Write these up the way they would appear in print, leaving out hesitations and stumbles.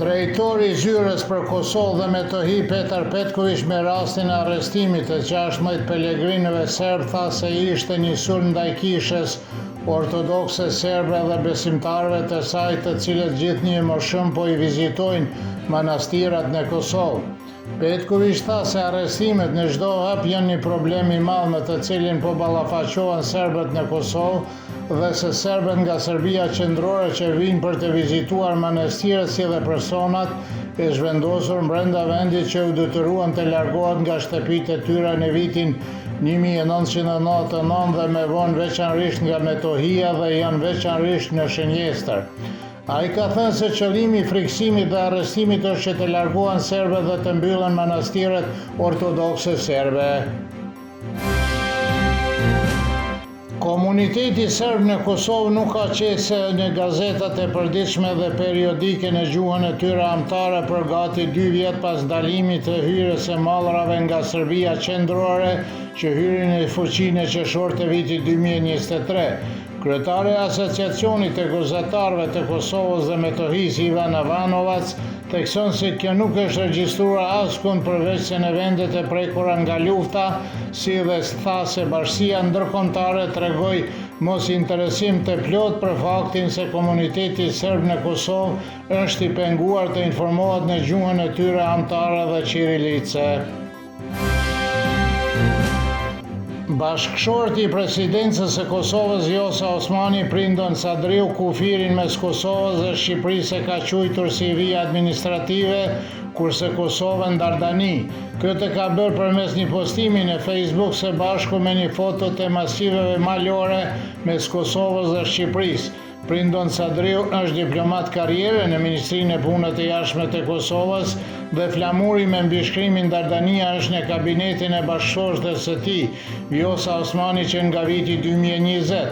Drejtori i Zyrës për Kosovë dhe Metohi Petar Petković me rastin e arrestimit të 16 pelegrinëve serb tha se ishte një sulm ndaj kishës ortodokse serbe dhe besimtarëve të saj, të cilët gjithnjë më shumë po i vizitojnë manastirat në Kosovë. Petković tha se arrestimet në çdo hap janë një problem i madh me të cilin po ballafaqohen serbët në Kosovë dhe se serbët nga Serbia qendrore që vijnë për të vizituar manastiret si dhe personat e zhvendosur brenda vendit që u detyruan të largohen nga shtëpitë e tyre në vitin 1999 dhe më vonë veçanërisht nga Metohia dhe janë veçanërisht në Shënjestër. Ai ka thënë se qëllimi i frikësimit dhe arrestimit është që të largohen serbët dhe të mbyllen manastiret ortodokse serbe. Komuniteti serb në Kosovë nuk ka qese në gazetat e përditshme dhe periodike në gjuhën e tyre amtare për gati 2 vjet pas ndalimit të hyrjes së mallrave nga Serbia qendrore që hyri në fuqinë e qershor të vitit 2023. Kryetari i Asociacionit të Gozatarëve të Kosovës dhe Metohisë Ivan Avanovac thekson se kjo nuk është regjistruar askund përveç se në vendet e prekura nga lufta, si dhe tha se Bashkia Ndërkombëtare tregoi mos interesim të plot për faktin se komuniteti serb në Kosovë është i penguar të informohet në gjuhën e tyre amtare dhe kirilice. Bashkëshorti i presidencës së Kosovës Vjosa Osmani Prindon Sadriu kufirin mes Kosovës dhe Shqipërisë e ka quajtur si vijë administrative, kurse Kosovën Dardani. Këtë ka bërë përmes një postimi në Facebook së bashku me një foto të masiveve malore mes Kosovës dhe Shqipërisë. Prindon Sadriu është diplomat karriere në Ministrinë e Punëve të Jashtme të Kosovës dhe flamuri me mbishkrimin Dardania është në kabinetin e bashkëshortes së tij, Vjosa Osmani, që nga viti 2020.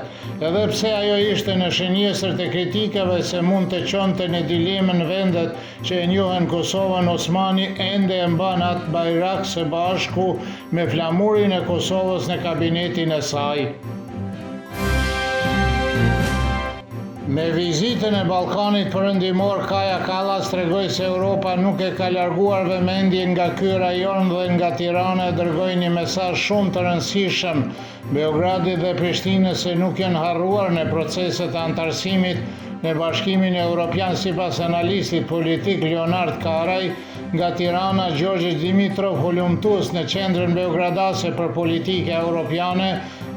Edhe pse ajo ishte në shënjestër të kritikave se mund të çonte në dilemën vendet që e njohen Kosovën, Osmani ende e mban atë bajrak së bashku me flamurin e Kosovës në kabinetin e saj. Me vizitën e Ballkanit Perëndimor, Kaja Kallas tregoi se Europa nuk e ka larguar vëmendjen nga ky rajon dhe nga Tirana e dërgoi një mesazh shumë të rëndësishëm Beogradit dhe Prishtinës se nuk janë harruar në proceset e antarësimit në Bashkimin Evropian. Sipas analistit politik Leonard Karaj, nga Tirana, Gjorgje Dimitrov, hulumtues në qendrën beogradase për politikë europiane,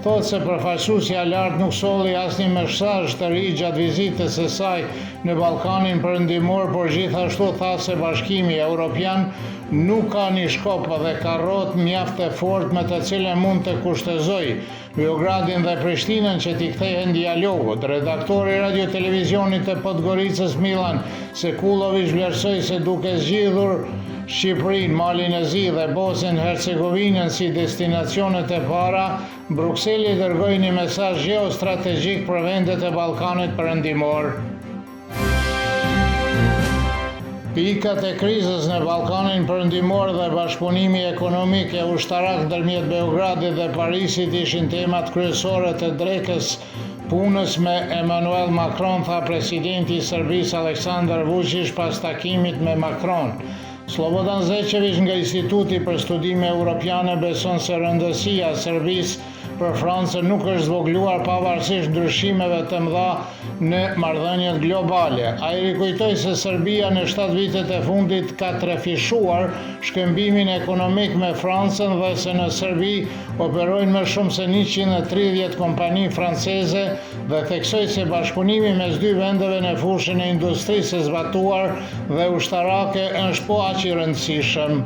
thotë se përfaqësuesja e lartë nuk solli asnjë mesazh të ri gjatë vizitës së saj në Ballkanin Perëndimor, por gjithashtu tha se Bashkimi Evropian nuk ka një shkop dhe karrot mjaft e fortë me të cilën mund të kushtozojë Beogradin dhe Prishtinën që t'i kthehen dialogut. Redaktori i Radio Televizionit të Podgoricës Milan Sekulović vlerësoi se duke zgjidhur Shqipërinë, Malin e Zi dhe Bosnjën Hercegovinën si destinacionet e para, Brukseli dërgoi një mesazh geostrategjik për vendet e Ballkanit Perëndimor. Pikat e krizës në Ballkanin Perëndimor dhe bashkëpunimi ekonomik e ushtarak ndërmjet Beogradit dhe Parisit ishin temat kryesore të drekës punës me Emmanuel Macron, tha presidenti i Serbisë Aleksandar Vučić pas takimit me Macron. Slobodan Zečević nga Instituti për Studime Europiane beson se rëndësia e Serbisë për Francën nuk është zvogluar pavarësisht ndryshimeve të mëdha në marrëdhëniet globale. Ai rikujtoi se Serbia në 7 vitet e fundit ka trefishuar shkëmbimin ekonomik me Francën dhe se në Serbi operojnë më shumë se 130 kompani franceze dhe theksoi se bashkëpunimi mes dy vendeve në fushën e industrisë së zbatuar dhe ushtarake është po aq i rëndësishëm.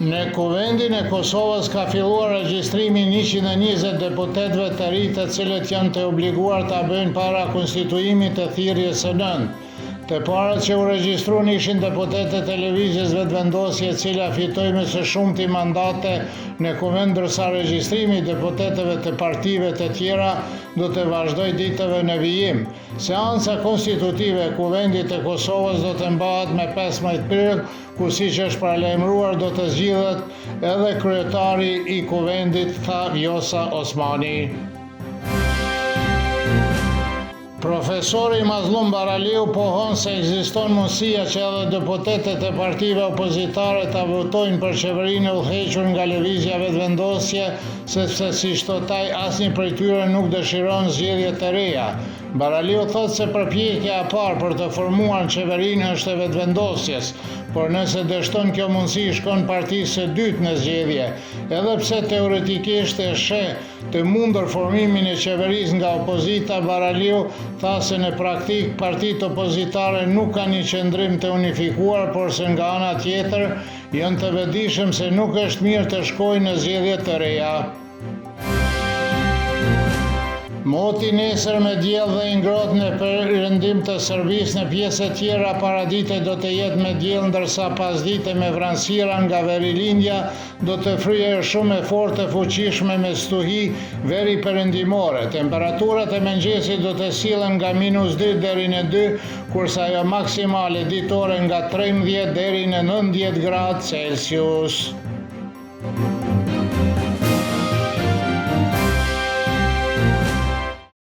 Në Kuvendin e Kosovës ka filluar regjistrimi 120 deputetëve të ri të cilët janë të obliguar ta bëjnë para konstituimit të thirrjes së nëntë. Të parët që u regjistruan ishin deputetët e lëvizjes vetëvendosje e cila fitoi me së shumti mandate në Kuvend, ndërsa regjistrimi i deputetëve të partive të tjera do të vazhdojë ditëve në vijim. Seanca konstitutive e Kuvendit të Kosovës do të mbahet me 15 prill, ku siç është paralajmëruar do të zgjidhet edhe kryetari i Kuvendit, tha Vjosa Osmani. Profesori Mazlum Baraliu pohon se ekziston mundësia që edhe deputetët e partive opozitare ta votojnë për qeverinë e udhëhequr nga lëvizja vetëvendosje, sepse siç thotaj asnjë prej tyre nuk dëshiron zgjedhje të reja. Baraliu thotë se përpjekja e parë për të formuar qeverinë është e vetëvendosjes, por nëse dështon kjo mundësi shkon partisë së dytë në zgjedhje, edhe pse teoretikisht e sheh të mundur formimin e qeverisë nga opozita. Baraliu tha se në praktik partitë opozitare nuk kanë një qëndrim të unifikuar, por se nga ana tjetër janë të vetëdijshëm se nuk është mirë të shkojnë në zgjedhje të reja. Moti nesër me diell dhe i ngrohtë në perëndim të Serbisë, në pjesë tjera paradite do të jetë me diell, ndërsa pasdite me vranësira nga verilindja do të fryjë shumë e fortë e fuqishme me stuhi veri perëndimore. Temperaturat e mëngjesit do të sillen nga -2 deri në 2, kurse ajo maksimale ditore nga 13 deri në 19 gradë Celsius.